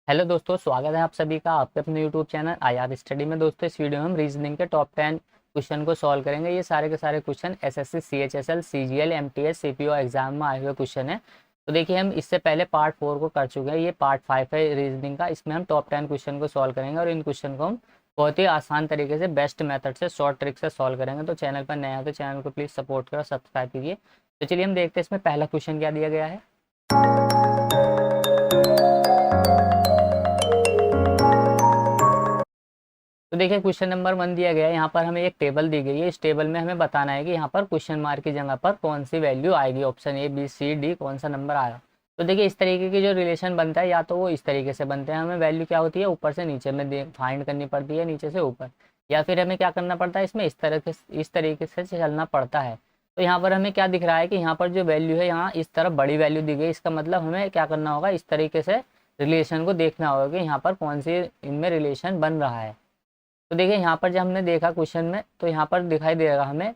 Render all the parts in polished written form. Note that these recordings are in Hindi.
हेलो दोस्तों, स्वागत है आप सभी का आपके अपने यूट्यूब चैनल आईआर स्टडी में। दोस्तों, इस वीडियो में हम रीजनिंग के टॉप 10 क्वेश्चन को सॉल्व करेंगे। ये सारे के सारे question SSC, CHSL, CGL, MTS, CPO exam में आए हुए क्वेश्चन है। तो देखिए, हम इससे पहले पार्ट 4 को कर चुके हैं। ये पार्ट 5 है रीजनिंग का। इसमें हम टॉप 10 क्वेश्चन को सॉल्व करेंगे और इन क्वेश्चन को हम बहुत ही आसान तरीके से, बेस्ट मेथड से, शॉर्ट ट्रिक से सॉल्व करेंगे। तो चैनल पर नया है तो चैनल को प्लीज़ सपोर्ट करो, सब्सक्राइब कीजिए। तो चलिए हम देखते हैं इसमें पहला क्वेश्चन क्या दिया गया है। तो देखिए, क्वेश्चन नंबर 1 दिया गया है। यहाँ पर हमें एक टेबल दी गई है। इस टेबल में हमें बताना है कि यहाँ पर क्वेश्चन मार्क की जगह पर कौन सी वैल्यू आएगी। Option A, B, C, D, कौन सा नंबर आएगा। तो देखिए, इस तरीके की जो रिलेशन बनता है, या तो वो इस तरीके से बनते हैं, हमें वैल्यू क्या होती है, ऊपर से नीचे में फाइंड करनी पड़ती है, नीचे से ऊपर। या फिर हमें क्या करना पड़ता है, इसमें इस तरीके से चलना पड़ता है। तो यहाँ पर हमें क्या दिख रहा है कि यहाँ पर जो वैल्यू है, यहाँ इस तरफ बड़ी वैल्यू दी गई। इसका मतलब हमें क्या करना होगा, इस तरीके से रिलेशन को देखना होगा कि यहाँ पर कौन सी इनमें रिलेशन बन रहा है। तो देखिए, यहाँ पर जब हमने देखा क्वेश्चन में, तो यहाँ पर दिखाई देगा हमें।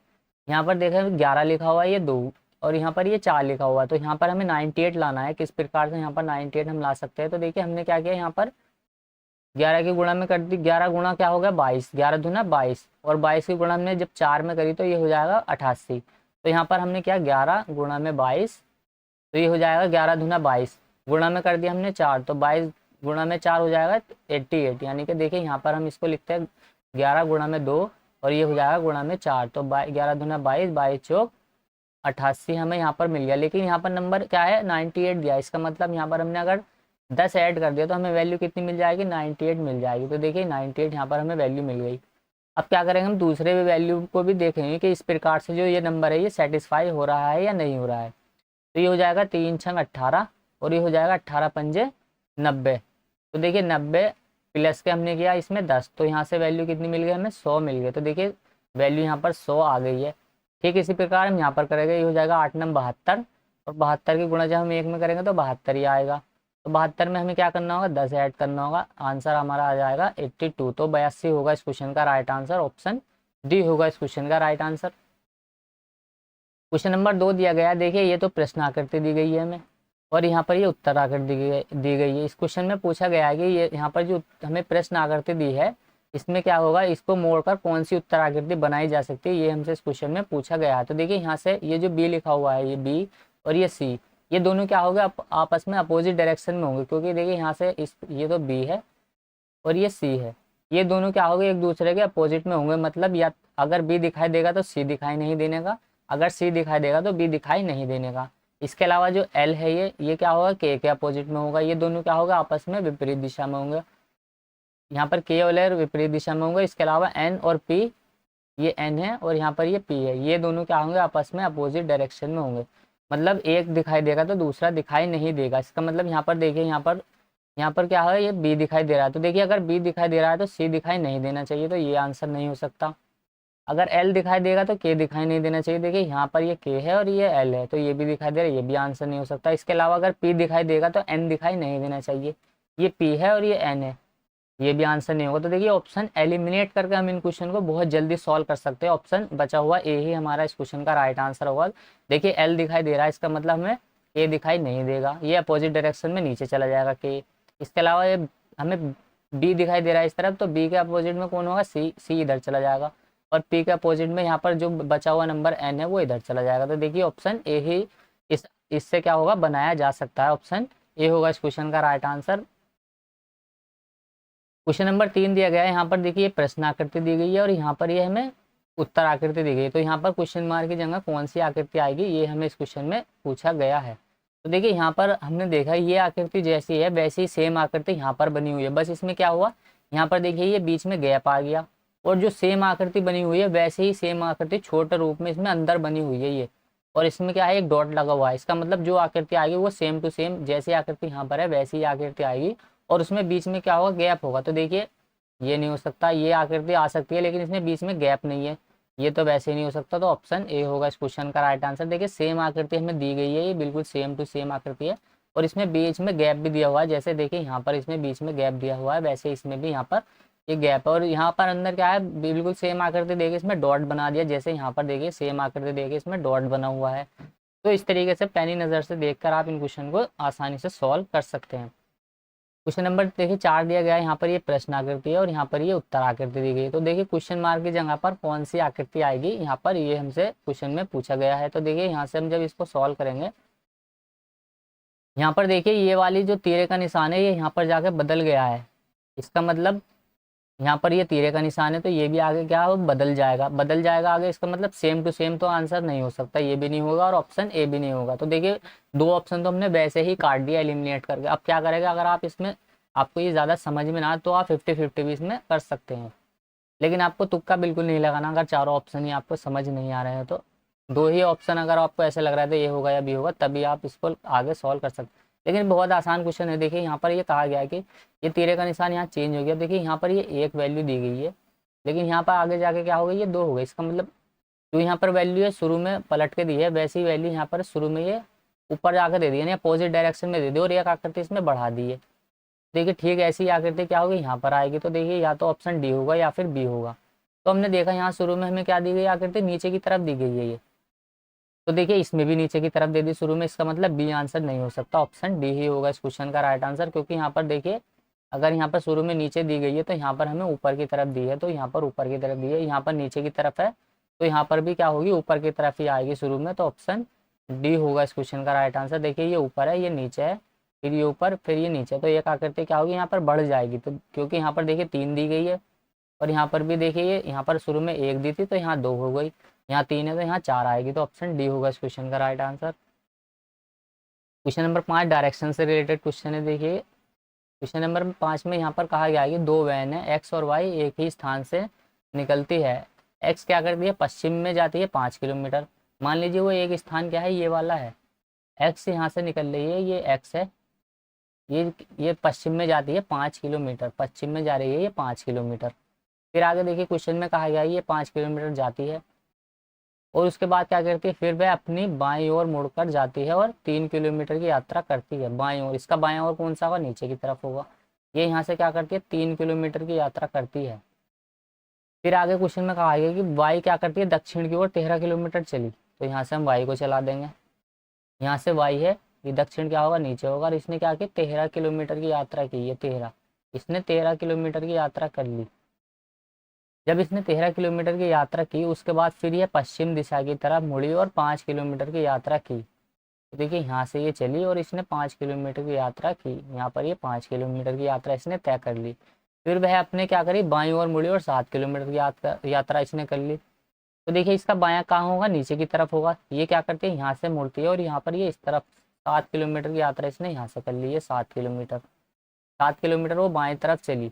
यहाँ पर देखा 11 लिखा हुआ है, ये 2, और यहाँ पर ये 4 लिखा हुआ है। तो यहाँ पर हमें 98 लाना है। किस प्रकार से यहाँ पर 98 हम ला सकते हैं। तो देखिए, हमने क्या किया, यहाँ पर 11 की गुणा में कर दी। 11 गुणा क्या हो गया, 22। 11 दूना 22, और 22 की गुणा हमने जब 4 में करी तो ये हो जाएगा 88। तो यहाँ पर हमने क्या, 11 गुणा में 22, तो ये हो जाएगा 11 दूना 22। गुणा में कर दिया हमने 4, तो 22 गुणा में 4 हो जाएगा 88। यानी कि देखिए, यहाँ पर हम इसको लिखते हैं 11 गुणा में 2, और ये हो जाएगा गुणा में 4। तो 11 दूना 22, 22 चौक 88 हमें यहाँ पर मिल गया। लेकिन यहाँ पर नंबर क्या है, 98 दिया। इसका मतलब यहाँ पर हमने अगर 10 ऐड कर दिया तो हमें वैल्यू कितनी मिल जाएगी, 98 मिल जाएगी। तो देखिए, 98 यहाँ पर हमें वैल्यू मिल गई। अब क्या करेंगे, हम दूसरे भी वैल्यू को भी देखेंगे कि इस प्रकार से जो ये नंबर है, ये सेटिस्फाई हो रहा है या नहीं हो रहा है। तो ये हो जाएगा 3 छंग 18, और ये हो जाएगा 18 पंजे 90। तो देखिए, 90 प्लस के हमने किया इसमें 10, तो यहाँ से वैल्यू कितनी मिल गई, हमें 100 मिल गई। तो देखिए, वैल्यू यहाँ पर 100 आ गई है। ठीक इसी प्रकार हम यहाँ पर करेंगे। ये हो जाएगा 8 नम 72, और 72 की गुणा जब हम 1 में करेंगे तो 72 ही आएगा। तो 72 में हमें क्या करना होगा, 10 ऐड करना होगा। आंसर हमारा आ जाएगा 82। तो 82 होगा इस क्वेश्चन का राइट आंसर। ऑप्शन डी होगा इस क्वेश्चन का राइट आंसर। क्वेश्चन नंबर 2 दिया गया है। देखिए, ये तो प्रश्न आकृति दी गई है हमें, और यहाँ पर ये उत्तर आकृति दी गई है। इस क्वेश्चन में पूछा गया है कि ये यहाँ पर जो हमें प्रश्न आकृति दी है, इसमें क्या होगा, इसको मोड़कर कौन सी उत्तर आकृति बनाई जा सकती है, ये हमसे इस क्वेश्चन में पूछा गया है। तो देखिए, यहाँ से ये जो बी लिखा हुआ है, ये बी और ये सी, ये दोनों क्या होगा, आपस में अपोजिट डायरेक्शन में होंगे। क्योंकि देखिए, यहाँ से इस ये तो बी है और ये सी है, ये दोनों क्या होंगे, एक दूसरे के अपोजिट में होंगे। मतलब या अगर बी दिखाई देगा तो सी दिखाई नहीं देने का, अगर सी दिखाई देगा तो बी दिखाई नहीं देने का। इसके अलावा जो एल है, ये क्या होगा, के अपोजिट में होगा। ये दोनों क्या होगा, आपस में विपरीत दिशा में होंगे। यहाँ पर के और एल विपरीत दिशा में होंगे। इसके अलावा एन और पी, ये एन है और यहाँ पर ये पी है, ये दोनों क्या होंगे, आपस में अपोजिट डायरेक्शन में होंगे। मतलब एक दिखाई देगा तो दूसरा दिखाई नहीं देगा। इसका मतलब यहाँ पर देखिए, यहाँ पर क्या है, ये बी दिखाई दे रहा है। तो देखिए, अगर बी दिखाई दे रहा है तो सी दिखाई नहीं देना चाहिए, तो ये आंसर नहीं हो सकता। अगर एल दिखाई देगा तो के दिखाई नहीं देना चाहिए। देखिए, यहाँ पर ये के है और ये एल है, तो ये भी दिखाई दे रहा है, ये भी आंसर नहीं हो सकता। इसके अलावा अगर पी दिखाई देगा तो एन दिखाई नहीं देना चाहिए। ये पी है और ये एन है, ये भी आंसर नहीं होगा। तो देखिए, ऑप्शन एलिमिनेट करके हम इन क्वेश्चन को बहुत जल्दी सॉल्व कर सकते हैं। ऑप्शन बचा हुआ ए ही हमारा इस क्वेश्चन का राइट आंसर होगा। देखिए, एल दिखाई दे रहा है, इसका मतलब हमें ए दिखाई नहीं देगा, ये अपोजिट डायरेक्शन में नीचे चला जाएगा के। इसके अलावा ये हमें बी दिखाई दे रहा है इस तरफ, तो बी के अपोजिट में कौन होगा, सी इधर चला जाएगा। और पी के अपोजिट में यहाँ पर जो बचा हुआ नंबर एन है, वो इधर चला जाएगा। तो देखिए, ऑप्शन ए ही इससे क्या होगा, बनाया जा सकता है। ऑप्शन ए होगा इस क्वेश्चन का राइट आंसर। क्वेश्चन नंबर 3 दिया गया है। यहाँ पर देखिए, प्रश्न आकृति दी गई है और यहाँ पर ये हमें उत्तर आकृति दी गई है। तो यहाँ पर क्वेश्चन मार्क की जगह कौन सी आकृति आएगी, ये हमें इस क्वेश्चन में पूछा गया है। तो देखिए, यहाँ पर हमने देखा ये आकृति जैसी है वैसी सेम आकृति यहाँ पर बनी हुई है। बस इसमें क्या हुआ, यहाँ पर देखिए ये बीच में गैप आ गया, और जो सेम आकृति बनी हुई है वैसे ही सेम आकृति छोटे रूप में इसमें अंदर बनी हुई है ये। और इसमें क्या है, एक डॉट लगा हुआ है। इसका मतलब जो आकृति आएगी वो सेम टू सेम जैसी आकृति यहाँ पर है वैसी ही आकृति आएगी, और उसमें बीच में क्या होगा, गैप होगा। तो देखिए, ये नहीं हो सकता। ये आकृति आ सकती है लेकिन इसमें बीच में गैप नहीं है, ये तो वैसे ही नहीं हो सकता। तो ऑप्शन ए होगा इस क्वेश्चन का राइट आंसर। देखिए, सेम आकृति हमें दी गई है, ये बिल्कुल सेम टू सेम आकृति है, और इसमें बीच में गैप भी दिया हुआ है। जैसे देखिए, यहाँ पर इसमें बीच में गैप दिया हुआ है, वैसे इसमें भी यहाँ पर ये गैप है। और यहाँ पर अंदर क्या है, बिल्कुल सेम आकृति देखिए, इसमें डॉट बना दिया। जैसे यहाँ पर देखिए, सेम आकृति देखिए, इसमें डॉट बना हुआ है। तो इस तरीके से पैनी नज़र से देखकर आप इन क्वेश्चन को आसानी से सॉल्व कर सकते हैं। क्वेश्चन नंबर देखिए 4 दिया गया है, यहाँ पर ये प्रश्न आकृति है और यहाँ पर ये उत्तर आकृति दी गई है। तो देखिए क्वेश्चन मार्क की जगह पर कौन सी आकृति आएगी, यहाँ पर ये हमसे क्वेश्चन में पूछा गया है। तो देखिए यहाँ से हम जब इसको सॉल्व करेंगे, यहाँ पर देखिए ये वाली जो तीरे का निशान है ये यहाँ पर जाके बदल गया है। इसका मतलब यहाँ पर ये तीरे का निशान है तो ये भी आगे क्या हो बदल जाएगा, बदल जाएगा आगे। इसका मतलब सेम टू सेम तो आंसर नहीं हो सकता, ये भी नहीं होगा और ऑप्शन ए भी नहीं होगा। तो देखिए दो ऑप्शन तो हमने वैसे ही काट दिया एलिमिनेट करके। अब क्या करेगा, अगर आप इसमें आपको ये ज़्यादा समझ में ना तो आप 50-50 भी इसमें कर सकते हैं, लेकिन आपको तुक्का बिल्कुल नहीं लगाना। अगर चारों ऑप्शन ही आपको समझ नहीं आ रहे हैं तो दो ही ऑप्शन अगर आपको ऐसे लग रहा है तो ये होगा या बी होगा, तभी आप इसको आगे सॉल्व कर सकते हैं। लेकिन बहुत आसान क्वेश्चन है। देखिए यहाँ पर ये कहा गया है कि ये तीरे का निशान यहाँ चेंज हो गया। देखिए यहाँ पर ये एक वैल्यू दी गई है, लेकिन यहाँ पर आगे जाके क्या हो गई, ये दो हो गई। इसका मतलब जो यहाँ पर वैल्यू है शुरू में पलट के दी है, वैसी वैल्यू यहाँ पर शुरू में ये ऊपर जाकर दे दी है, अपोजिट डायरेक्शन में दे दी और एक आकृति इसमें बढ़ा दी है। देखिए ठीक ऐसी आकृति क्या होगी यहाँ पर आएगी। तो देखिए या तो ऑप्शन डी होगा या फिर बी होगा। तो हमने देखा यहाँ शुरू में हमें क्या दी गई आकृति, नीचे की तरफ दी गई है ये। तो देखिए इसमें भी नीचे की तरफ दे दी शुरू में, इसका मतलब बी आंसर नहीं हो सकता, ऑप्शन डी ही होगा इस क्वेश्चन का राइट आंसर। क्योंकि यहाँ पर देखिए अगर यहाँ पर शुरू में नीचे दी गई है तो यहाँ पर हमें ऊपर की तरफ दी है, तो यहाँ पर ऊपर की तरफ दी है, यहाँ पर नीचे की तरफ है तो यहाँ पर भी क्या होगी, ऊपर की तरफ ही आएगी शुरू में। तो ऑप्शन डी होगा इस क्वेश्चन का राइट आंसर। देखिए ये ऊपर है, ये नीचे है, फिर ये ऊपर, फिर ये नीचे, तो एक आकृति क्या होगी यहाँ पर बढ़ जाएगी। तो क्योंकि यहाँ पर देखिए 3 दी गई है और यहाँ पर भी देखिए यहाँ पर शुरू में 1 दी थी तो यहाँ 2 हो गई, यहाँ 3 है तो यहाँ 4 आएगी। तो ऑप्शन डी होगा इस क्वेश्चन का right answer. Question number 5 direction से रिलेटेड क्वेश्चन है। देखिए क्वेश्चन नंबर 5 में यहाँ पर कहा गया है कि दो वैन है एक्स और वाई एक ही स्थान से निकलती है। एक्स क्या करती है, पश्चिम में जाती है 5 किलोमीटर। मान लीजिए वो एक स्थान क्या है, ये वाला है, एक्स यहाँ से निकल रही है, ये एक्स है, ये पश्चिम में जाती है 5 किलोमीटर, पश्चिम में जा रही है ये 5 किलोमीटर। फिर आगे देखिए क्वेश्चन में कहा गया है ये 5 किलोमीटर जाती है और उसके बाद क्या करती है, फिर वह अपनी बाईं ओर मुड़कर जाती है और 3 किलोमीटर की यात्रा करती है बाईं ओर। इसका बाईं ओर कौन सा होगा, नीचे की तरफ होगा। ये यहाँ से क्या करती है, 3 किलोमीटर की यात्रा करती है। फिर आगे क्वेश्चन में कहा गया कि वाई क्या करती है, दक्षिण की ओर 13 किलोमीटर चली। तो यहाँ से हम वाई को चला देंगे, यहाँ से वाई है, ये दक्षिण क्या होगा, नीचे होगा। और इसने क्या की 13 किलोमीटर की यात्रा की है, 13, इसने 13 किलोमीटर की यात्रा कर ली। जब इसने 13 किलोमीटर की यात्रा की उसके बाद फिर यह पश्चिम दिशा की तरफ मुड़ी और 5 किलोमीटर की यात्रा की। तो देखिए यहाँ से ये चली और इसने 5 किलोमीटर की यात्रा की, यहाँ पर ये 5 किलोमीटर की यात्रा इसने तय कर ली। फिर वह अपने क्या करी, बाईं ओर मुड़ी और 7 किलोमीटर की यात्रा इसने कर ली। तो देखिए इसका बायां कहाँ होगा, नीचे की तरफ होगा। ये क्या करती है, यहाँ से मुड़ती है और यहाँ पर ये इस तरफ 7 किलोमीटर की यात्रा इसने यहाँ से कर ली है, 7 किलोमीटर, 7 किलोमीटर वो बाएं तरफ चली।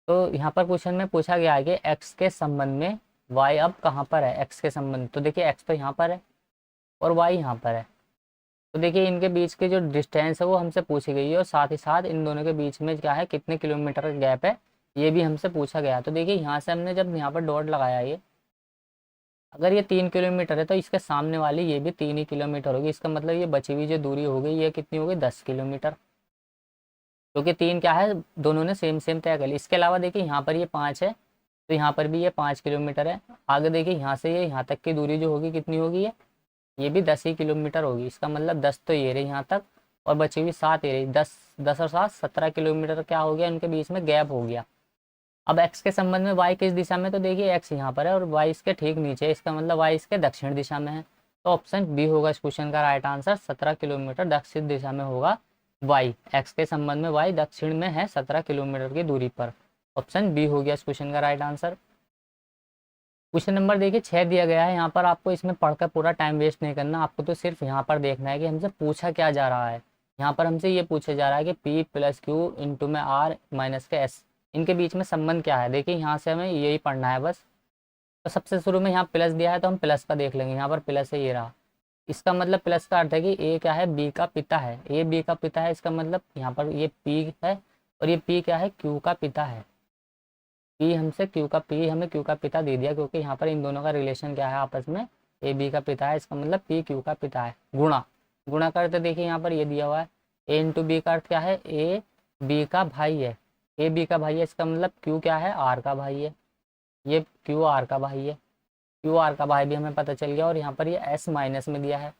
तो यहाँ पर क्वेश्चन में पूछा गया है कि एक्स के संबंध में वाई अब कहाँ पर है, एक्स के संबंध। तो देखिए एक्स तो यहाँ पर है और वाई यहाँ पर है। तो देखिए इनके बीच की जो डिस्टेंस है वो हमसे पूछी गई है और साथ ही साथ इन दोनों के बीच में क्या है, कितने किलोमीटर का गैप है, ये भी हमसे पूछा गया। तो देखिए यहाँ से हमने जब यहाँ पर डॉट लगाया, ये अगर ये 3 किलोमीटर है तो इसके सामने वाली ये भी 3 ही किलोमीटर होगी। इसका मतलब ये बची हुई जो दूरी हो गई ये कितनी हो गई, 10 किलोमीटर, क्योंकि 3 क्या है, दोनों ने सेम सेम तय कर ली। इसके अलावा देखिए यहाँ पर ये 5 है तो यहाँ पर भी ये 5 किलोमीटर है। आगे देखिए यहाँ से ये यहाँ तक की दूरी जो होगी कितनी होगी, ये भी 10 ही किलोमीटर होगी। इसका मतलब 10 तो ये रही यहाँ तक और बची हुई 7 ये रही, 10 10 और 7 17 किलोमीटर क्या हो गया, इनके बीच में गैप हो गया। अब एक्स के संबंध में वाई किस दिशा में, तो देखिए एक्स यहाँ पर है और वाई इसके ठीक नीचे है, इसका मतलब वाई इसके दक्षिण दिशा में है। तो ऑप्शन बी होगा इस क्वेश्चन का राइट आंसर, 17 किलोमीटर दक्षिण दिशा में होगा वाई। एक्स के संबंध में वाई दक्षिण में है 17 किलोमीटर की दूरी पर। ऑप्शन बी हो गया इस क्वेश्चन का राइट आंसर। क्वेश्चन नंबर देखिए 6 दिया गया है। यहाँ पर आपको इसमें पढ़कर पूरा टाइम वेस्ट नहीं करना, आपको तो सिर्फ यहाँ पर देखना है कि हमसे पूछा क्या जा रहा है। यहाँ पर हमसे ये पूछा जा रहा है कि पी प्लस क्यू इंटू में आर माइनस के एस, इनके बीच में संबंध क्या है। देखिए यहाँ से हमें यही पढ़ना है बस। तो सबसे शुरू में यहाँ प्लस दिया है तो हम प्लस का देख लेंगे, यहाँ पर प्लस है, ये रहा। इसका मतलब प्लस का अर्थ है कि ए क्या है, बी का पिता है, ए बी का पिता है। इसका मतलब यहाँ पर ये पी है और ये पी क्या है, क्यू का पिता है। पी हमसे क्यू का, पी हमें क्यू का पिता दे दिया क्योंकि यहाँ पर इन दोनों का रिलेशन क्या है आपस में, ए बी का पिता है। इसका मतलब पी क्यू का पिता है। गुणा, गुणा का अर्थ देखिए यहाँ पर ये दिया हुआ है, ए इंटू बी का अर्थ क्या है, ए बी का भाई है, ए बी का भाई है। इसका मतलब क्यू क्या है, आर का भाई है, ये क्यू आर का भाई है, क्यू आर का भाई भी हमें पता चल गया। और यहाँ पर ये एस माइनस में दिया है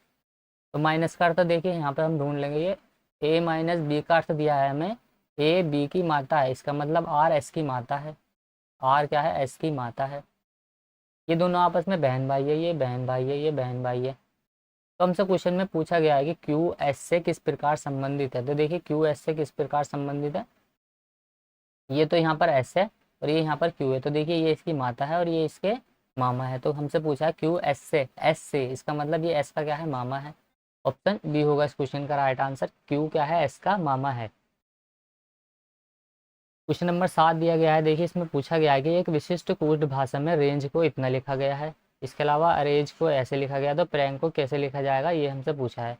तो माइनस का अर्थ देखिए यहाँ पर हम ढूंढ लेंगे, ये ए माइनस बी का अर्थ दिया है हमें ए बी की मात्रा है, इसका मतलब आर एस की मात्रा है। आर क्या है? एस की मात्रा है। ये दोनों आपस में बहन भाई है, ये बहन भाई है, ये बहन भाई है। तो हमसे क्वेश्चन में पूछा गया है कि क्यू एस से किस प्रकार संबंधित है। तो देखिए क्यू एस से किस प्रकार संबंधित है, ये तो यहाँ पर एस है और ये यहाँ पर क्यू है। तो देखिए ये इसकी माता है और ये इसके मामा है। तो हमसे पूछा है क्यू एस से, एस से, इसका मतलब ये एस का क्या है? मामा है। ऑप्शन बी होगा इस क्वेश्चन का राइट आंसर। क्यू क्या है? एस का मामा है। क्वेश्चन नंबर 7 दिया गया है। देखिए इसमें पूछा गया है कि एक विशिष्ट कोड भाषा में रेंज को इतना लिखा गया है, इसके अलावा अरेंज को ऐसे लिखा गया, तो प्रैंक को कैसे लिखा जाएगा, ये हमसे पूछा है।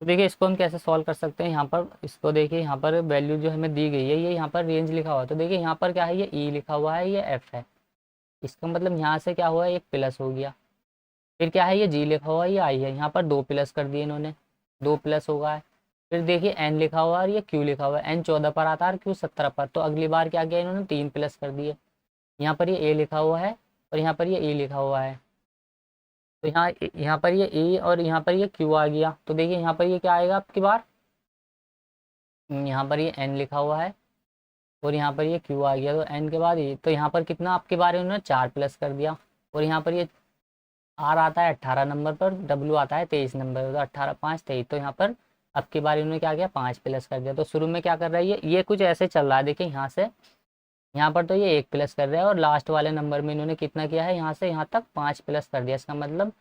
तो देखिए इसको हम कैसे सॉल्व कर सकते हैं। यहाँ पर इसको देखिए, यहाँ पर वैल्यू जो हमें दी गई है, ये यहाँ पर रेंज लिखा हुआ है। तो देखिए यहाँ पर क्या है? ये ई लिखा हुआ है, ये एफ है। इसका मतलब यहाँ से क्या हुआ है? एक प्लस हो गया। फिर क्या है? ये जी लिखा हुआ है, ये आई है। यहाँ पर दो प्लस कर दिए इन्होंने, दो प्लस होगा है। फिर देखिए एन लिखा हुआ है और ये क्यू लिखा हुआ है। एन 14 पर आता है और क्यू 17 पर। तो अगली बार क्या किया इन्होंने? तीन प्लस कर दिए। यहाँ पर ये ए लिखा हुआ है और यहाँ पर ये ई लिखा हुआ है। तो यहाँ यहाँ पर ये ई और यहाँ पर ये क्यू आ गया। तो देखिए यहाँ पर ये क्या आएगा आपकी बार? यहाँ पर ये एन लिखा हुआ है और यहाँ पर ये क्यू आ गया। तो एन के बाद ये, तो यहाँ पर कितना आपके बार इन्होंने? चार प्लस कर दिया। और यहाँ पर ये आर आता है 18 नंबर पर, डब्ल्यू आता है 23 नंबर पर। तो 18 5 23। तो यहाँ पर अब की बार इन्होंने क्या किया? 5 प्लस कर दिया। तो शुरू में क्या कर रहा है? ये कुछ ऐसे चल रहा है। देखिए यहाँ से यहाँ पर तो ये एक प्लस कर रहा है और लास्ट वाले नंबर में इन्होंने कितना किया है? यहाँ से यहाँ तक 5 प्लस कर दिया। इसका मतलब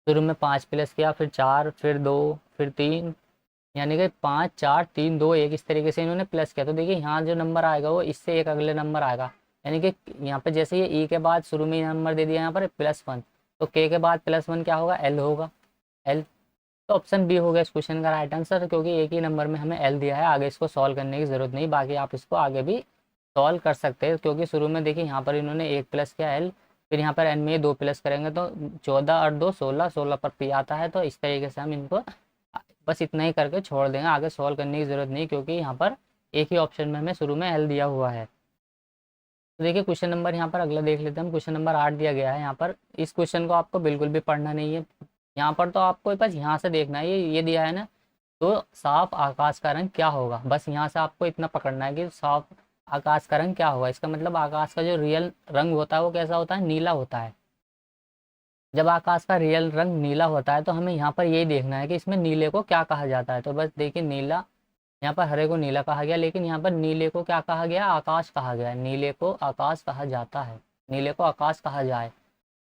शुरू में 5 प्लस किया, फिर 4, फिर 2, फिर 3, यानी कि 5 4 3 2 1, इस तरीके से इन्होंने प्लस किया। तो देखिए यहाँ जो नंबर आएगा वो इससे एक अगले नंबर आएगा। यानी कि यहाँ पे जैसे ये ई के बाद शुरू में नंबर दे दिया यहाँ पर +1, तो के बाद +1 क्या होगा? एल होगा, एल। तो ऑप्शन बी हो गया इस क्वेश्चन का राइट आंसर, क्योंकि एक ही नंबर में हमें एल दिया है। आगे इसको सॉल्व करने की जरूरत नहीं, बाकी आप इसको आगे भी सॉल्व कर सकते हैं। क्योंकि शुरू में देखिए यहाँ पर इन्होंने एक प्लस किया एल, फिर यहाँ पर एन में दो प्लस करेंगे तो 14 और 2 16, 16 पर पी आता है। तो इस तरीके से हम इनको बस इतना ही करके छोड़ देंगे, आगे सॉल्व करने की ज़रूरत नहीं, क्योंकि यहाँ पर एक ही ऑप्शन में हमें शुरू में एल दिया हुआ है। तो देखिए क्वेश्चन नंबर यहाँ पर अगला देख लेते हैं हम। क्वेश्चन नंबर 8 दिया गया है यहाँ पर। इस क्वेश्चन को आपको बिल्कुल भी पढ़ना नहीं है, यहाँ पर तो आपको बस यहाँ से देखना है। ये दिया है ना, तो साफ आकाश का रंग क्या होगा, बस यहाँ से आपको इतना पकड़ना है कि साफ आकाश का रंग क्या होगा। इसका मतलब आकाश का जो रियल रंग होता है वो कैसा होता है? नीला होता है। जब आकाश का रियल रंग नीला होता है तो हमें यहाँ पर यही देखना है कि इसमें नीले को क्या कहा जाता है। तो बस देखिए नीला, यहाँ पर हरे को नीला कहा गया, लेकिन यहाँ पर नीले को क्या कहा गया? आकाश कहा गया। नीले को आकाश कहा जाता है, नीले को आकाश कहा जाए।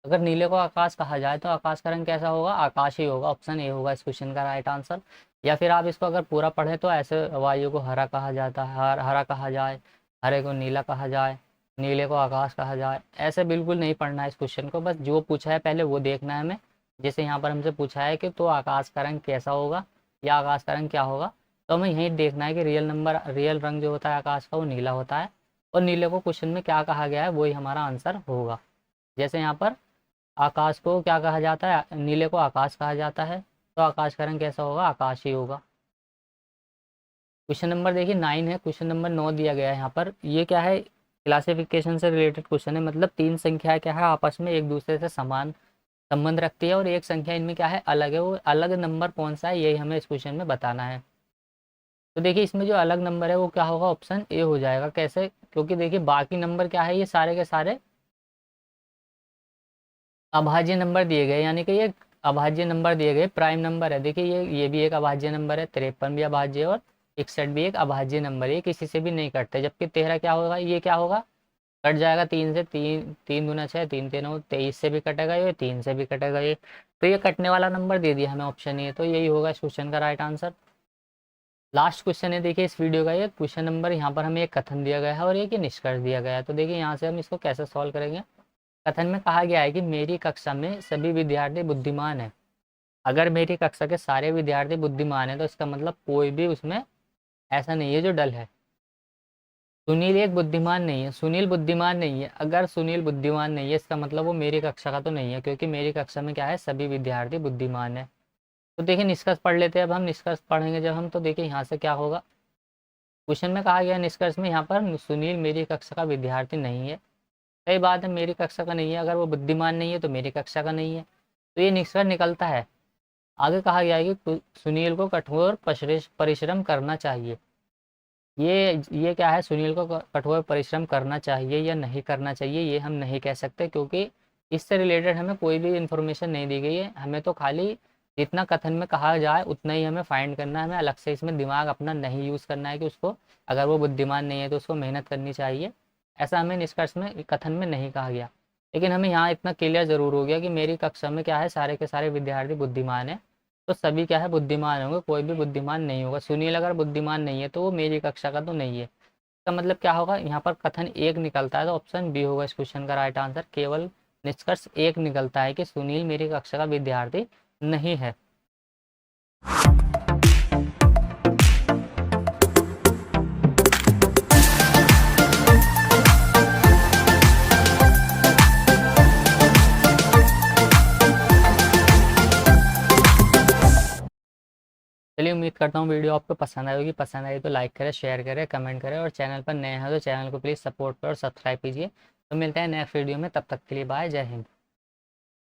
अगर नीले को आकाश कहा जाए तो आकाश का रंग कैसा होगा? आकाश ही होगा। ऑप्शन ए होगा इस क्वेश्चन का राइट आंसर। या फिर आप इसको अगर पूरा पढ़े तो ऐसे वायु को हरा कहा जाता है, हरा कहा जाए, हरे को नीला कहा जाए, नीले को आकाश कहा जाए। ऐसे बिल्कुल नहीं पढ़ना है इस क्वेश्चन को, बस जो पूछा है पहले वो देखना है हमें। जैसे यहाँ पर हमसे पूछा है कि तो आकाश का रंग कैसा होगा या आकाश का रंग क्या होगा, तो हमें यही देखना है कि रियल रंग जो होता है आकाश का वो नीला होता है, और नीले को क्वेश्चन में क्या कहा गया है वही हमारा आंसर होगा। जैसे यहाँ पर आकाश को क्या कहा जाता है? नीले को आकाश कहा जाता है, तो आकाश का रंग कैसा होगा? आकाश ही होगा। क्वेश्चन नंबर देखिए 9 है। क्वेश्चन नंबर 9 दिया गया है यहाँ पर। ये क्या है? क्लासिफिकेशन से रिलेटेड क्वेश्चन है। मतलब तीन संख्या क्या है आपस में एक दूसरे से समान संबंध रखती है और एक संख्या इनमें क्या है? अलग है। वो अलग नंबर कौन सा है, यही हमें इस क्वेश्चन में बताना है। तो देखिए इसमें जो अलग नंबर है वो क्या होगा? ऑप्शन ए हो जाएगा। कैसे? क्योंकि देखिए बाकी नंबर क्या है? ये सारे के सारे अभाज्य नंबर दिए गए, यानी कि ये अभाज्य नंबर दिए गए, प्राइम नंबर है। देखिए ये भी एक अभाज्य नंबर है, 53 भी अभाज्य है और 61 भी एक अभाज्य नंबर है। ये किसी से भी नहीं कटते। जबकि 13 क्या होगा? ये क्या होगा? कट जाएगा 3 से। 3 3 दूना 6, 3 3 23 से भी कटेगा ये, 3 से भी कटेगा ये। तो ये कटने वाला नंबर दे दिया हमें ऑप्शन ए, तो यही होगा इस क्वेश्चन का राइट आंसर। लास्ट क्वेश्चन है देखिए इस वीडियो का। ये क्वेश्चन नंबर यहाँ पर हमें एक कथन दिया गया है और एक निष्कर्ष दिया गया है। तो देखिए यहाँ से हम इसको कैसे सॉल्व करेंगे। कथन में कहा गया है कि मेरी कक्षा में सभी विद्यार्थी बुद्धिमान है। अगर मेरी कक्षा के सारे विद्यार्थी बुद्धिमान है तो इसका मतलब कोई भी उसमें ऐसा नहीं है जो डल है। सुनील एक बुद्धिमान नहीं है, सुनील बुद्धिमान नहीं है। अगर सुनील बुद्धिमान नहीं है इसका मतलब वो मेरी कक्षा का तो नहीं है, क्योंकि मेरी कक्षा में क्या है? सभी विद्यार्थी बुद्धिमान है। तो देखिए निष्कर्ष पढ़ लेते हैं अब हम। निष्कर्ष पढ़ेंगे जब हम, तो देखिए यहाँ से क्या होगा। क्वेश्चन में कहा गया निष्कर्ष में यहाँ पर सुनील मेरी कक्षा का विद्यार्थी नहीं है। सही बात है, मेरी कक्षा का नहीं है। अगर वो बुद्धिमान नहीं है तो मेरी कक्षा का नहीं है। तो ये निष्कर्ष निकलता है। आगे कहा गया है कि सुनील को कठोर परिश्रम करना चाहिए। ये क्या है, सुनील को कठोर परिश्रम करना चाहिए या नहीं करना चाहिए, ये हम नहीं कह सकते, क्योंकि इससे रिलेटेड हमें कोई भी इन्फॉर्मेशन नहीं दी गई है। हमें तो खाली जितना कथन में कहा जाए उतना ही हमें फाइंड करना है। हमें अलग से इसमें दिमाग अपना नहीं यूज़ करना है कि उसको, अगर वो बुद्धिमान नहीं है तो उसको मेहनत करनी चाहिए, ऐसा हमें निष्कर्ष में, कथन में नहीं कहा गया। लेकिन हमें यहाँ इतना क्लियर ज़रूर हो गया कि मेरी कक्षा में क्या है, सारे के सारे विद्यार्थी बुद्धिमान है, तो सभी क्या है, बुद्धिमान होंगे, कोई भी बुद्धिमान नहीं होगा। सुनील अगर बुद्धिमान नहीं है तो वो मेरी कक्षा का तो नहीं है। इसका मतलब क्या होगा, यहाँ पर कथन एक निकलता है तो ऑप्शन बी होगा इस क्वेश्चन का राइट आंसर। केवल निष्कर्ष एक निकलता है कि सुनील मेरी कक्षा का विद्यार्थी नहीं है। चलिए, उम्मीद करता हूँ वीडियो आपको पसंद आई होगी। पसंद आई तो लाइक करें, शेयर करें, कमेंट करें, और चैनल पर नए हैं तो चैनल को प्लीज़ सपोर्ट करें और सब्सक्राइब कीजिए। तो मिलते हैं नेक्स्ट वीडियो में, तब तक के लिए बाय, जय हिंद।